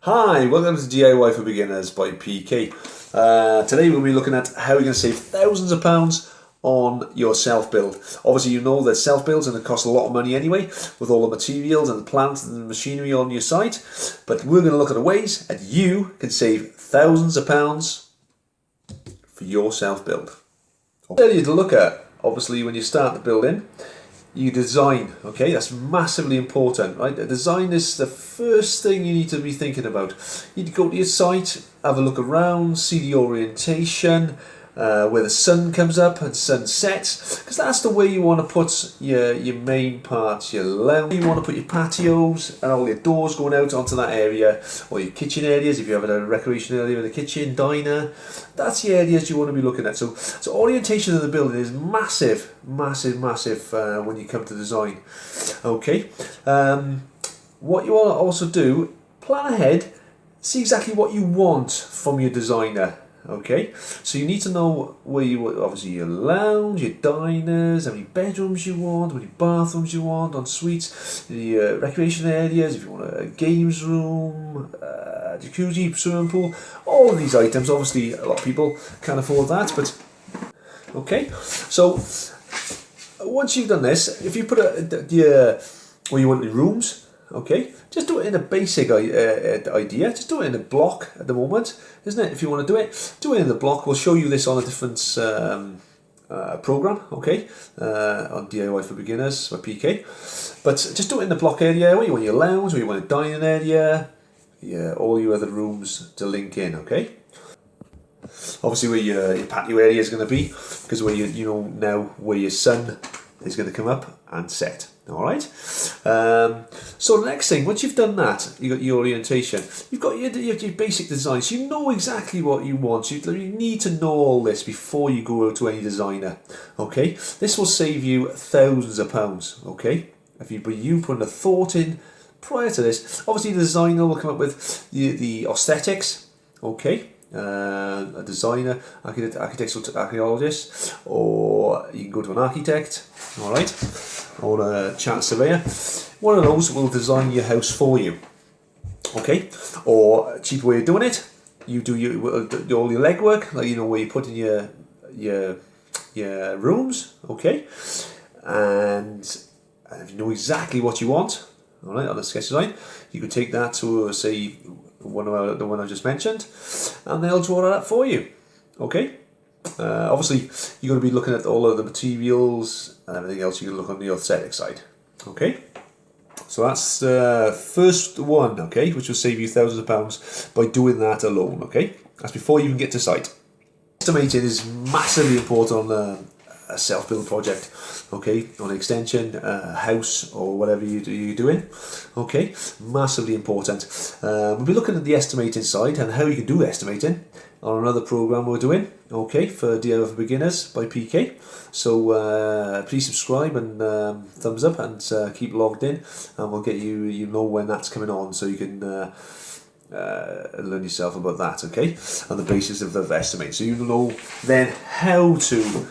Hi, welcome to DIY for Beginners by PK. Today we'll be looking at how you can save thousands of pounds on your self-build. Obviously you know that self-build's going to cost a lot of money anyway, with all the materials and the plant and the machinery on your site, but we're going to look at the ways that you can save thousands of pounds for your self-build. I'll tell you to look at, obviously, when you start the building. You design, okay, that's massively important, right? The design is the first thing you need to be thinking about. You need to go to your site, have a look around, see the orientation, where the sun comes up and sun sets, because that's the way you want to put your main parts, your lounge. You want to put your patios and all your doors going out onto that area, or your kitchen areas if you have a recreation area in the kitchen, diner. That's the areas you want to be looking at. So orientation of the building is massive when you come to design. Okay, what you want to also do, plan ahead, see exactly what you want from your designer. Okay, so you need to know where you want, obviously, your lounge, your diners, how many bedrooms you want, how many bathrooms you want, en suites, the recreation areas, if you want a games room, jacuzzi, swimming pool, all of these items. Obviously a lot of people can't afford that, but okay, so once you've done this, if you put where you want the rooms, okay, just do it in a basic idea. Just do it in a block at the moment, isn't it? If you want to do it in the block. We'll show you this on a different program, okay, on DIY for Beginners by PK. But just do it in the block area where you want your lounge, where you want a dining area, all your other rooms to link in, okay. Obviously where your patio area is going to be, because where you know now where your sun is going to come up and set. Alright, so the next thing, once you've done that, you've got your orientation, you've got your basic design, so you know exactly what you want. You need to know all this before you go out to any designer. Okay, this will save you thousands of pounds. Okay, if you put a thought in prior to this. Obviously the designer will come up with the aesthetics. Okay, a designer, architectologist, or you can go to an architect, alright, or a chartered surveyor. One of those will design your house for you, okay. Or a cheaper way of doing it, you do all your legwork, like where you put in your rooms, okay, and if you know exactly what you want, alright, on the sketch design, you could take that to, say, the one I just mentioned, and they'll draw that up for you. Okay. Obviously, you're going to be looking at all of the materials and everything else. You can look on the aesthetic side. Okay. So that's the first one. Okay, which will save you thousands of pounds by doing that alone. Okay, that's before you even get to site. Estimating is massively important on a self-build project, okay, on an extension, house, or whatever you're doing, okay, massively important. We'll be looking at the estimating side and how you can do estimating on another program we're doing, okay, for DIY for Beginners by PK. So please subscribe and thumbs up and keep logged in, and we'll get you know when that's coming on, so you can learn yourself about that, okay, on the basis of the estimate, so you know then how to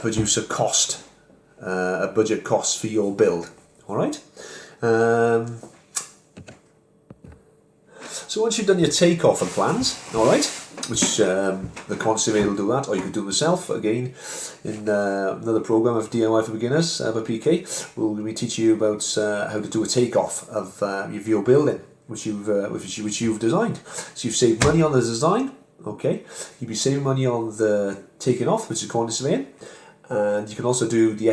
produce a budget cost for your build. Alright, so once you've done your takeoff and plans, alright, which the quantity surveyor will do that, or you can do them yourself, again, in another program of DIY for Beginners by PK. We'll be teaching you about how to do a takeoff of your building, which you've designed. So you've saved money on the design, okay, you'll be saving money on the taking off, which is quantity surveying, and you can also do the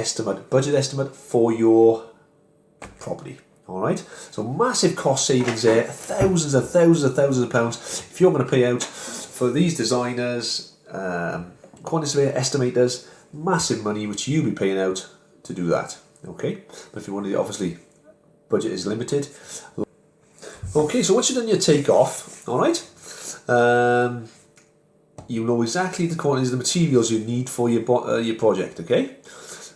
budget estimate for your property. Alright, so massive cost savings there, thousands and thousands and thousands of pounds if you're going to pay out for these designers, quantity surveyor, estimators, massive money which you'll be paying out to do that. Okay, but if you want to, obviously, budget is limited. Okay, so once you've done your takeoff, alright, you know exactly the quantities of the materials you need for your project, okay?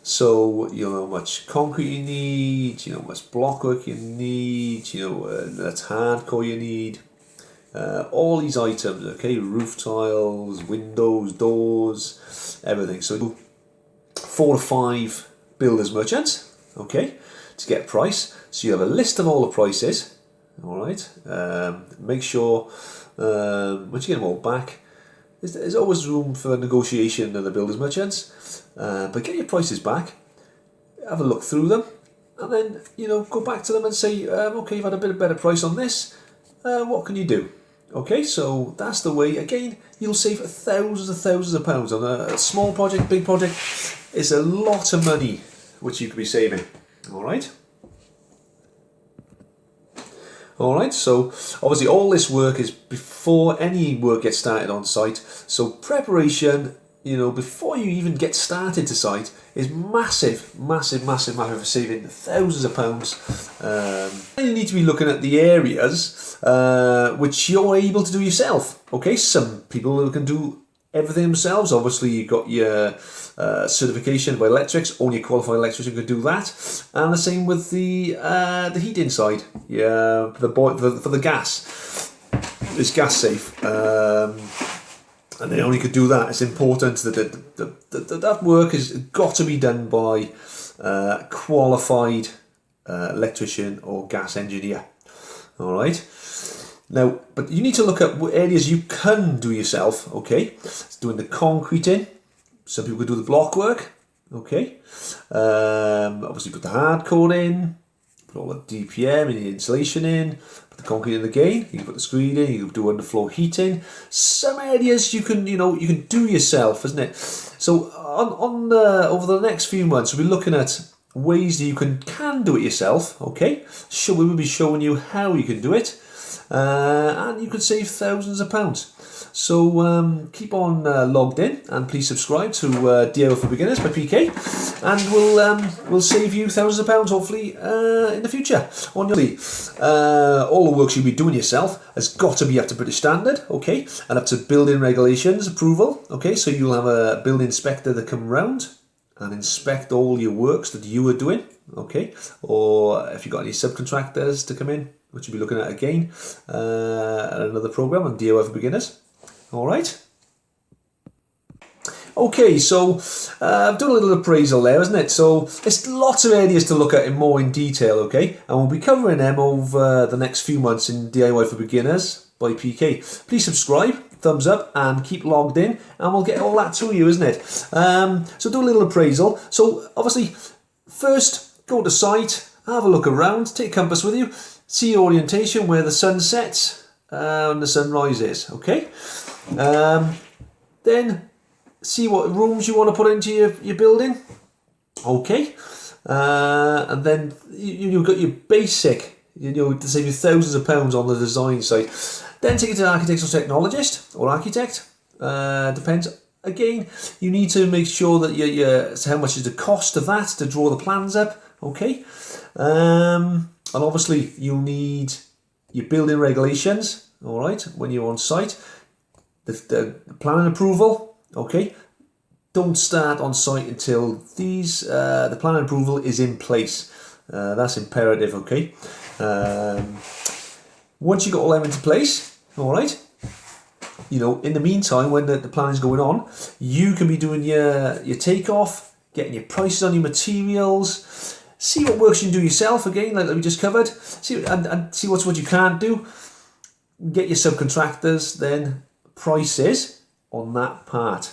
So you know how much concrete you need, you know how much blockwork you need, you know that's hardcore you need, all these items, okay? Roof tiles, windows, doors, everything. So 4 to 5 builders merchants, okay, to get a price. So you have a list of all the prices, All right. Make sure once you get them all back, there's always room for negotiation in the builders merchants. But get your prices back. Have a look through them, and then go back to them and say, okay, you've had a bit of better price on this. What can you do? Okay, so that's the way. Again, you'll save thousands and thousands of pounds on a small project, big project. It's a lot of money which you could be saving. All right. All right, so obviously all this work is before any work gets started on site. So preparation, before you even get started to site is massive, massive, massive, massive for saving thousands of pounds. You need to be looking at the areas which you're able to do yourself. Okay, some people can do everything themselves. Obviously, you've got your certification by electrics. Only a qualified electrician can do that. And the same with the heat inside. Yeah, for the gas. It's gas safe. And they only could do that. It's important that work has got to be done by qualified electrician or gas engineer. All right. Now, but you need to look at what areas you can do yourself. Okay, it's doing the concreting. Some people can do the block work. Okay, obviously put the hardcore in, put all the DPM and the insulation in, put the concrete in again. You can put the screen in. You can do underfloor heating. Some areas you can do yourself, isn't it? So on over the next few months, we'll be looking at ways that you can do it yourself. Okay, so we will be showing you how you can do it. And you could save thousands of pounds. So keep on logged in, and please subscribe to DIY for Beginners by PK, and we'll save you thousands of pounds hopefully in the future. On your all the work you'll be doing yourself has got to be up to British standard, okay, and up to building regulations approval, okay. So you'll have a building inspector that come round and inspect all your works that you are doing, okay, or if you've got any subcontractors to come in, which we'll be looking at again at another program on DIY for Beginners. All right. Okay, so I've done a little appraisal there, isn't it? So there's lots of areas to look at in detail, okay? And we'll be covering them over the next few months in DIY for Beginners by PK. Please subscribe, thumbs up, and keep logged in, and we'll get all that to you, isn't it? So do a little appraisal. So obviously, first go to site, have a look around, take a compass with you, see your orientation where the sun sets and the sun rises, okay? Then see what rooms you want to put into your building, okay? And then you've got your basic, to save you thousands of pounds on the design side. Then take it to an architectural technologist or architect, depends. Again, you need to make sure that how much is the cost of that to draw the plans up, okay? And obviously you'll need your building regulations, all right, when you're on site. The planning approval, okay. Don't start on site until the planning approval is in place. That's imperative, okay. Once you got all them into place, all right, in the meantime, when the planning is going on, you can be doing your takeoff, getting your prices on your materials, see what works you can do yourself, again, like we just covered, and see what you can't do. Get your subcontractors, then prices on that part.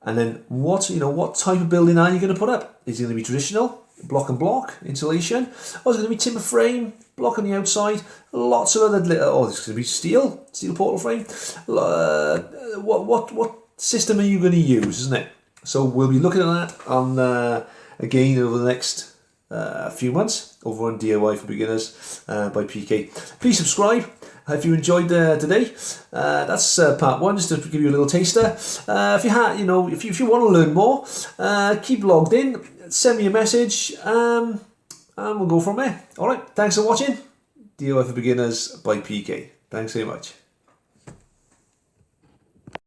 And then what type of building are you going to put up? Is it going to be traditional, block and block, insulation? Or is it going to be timber frame, block on the outside? Lots of other, it's going to be steel portal frame. What system are you going to use, isn't it? So we'll be looking at that on again over the next few months over on DIY for Beginners by PK. Please subscribe if you enjoyed today. That's part one, just to give you a little taster. If you want to learn more, keep logged in, send me a message, and we'll go from there. All right, thanks for watching. DIY for Beginners by PK. Thanks very much.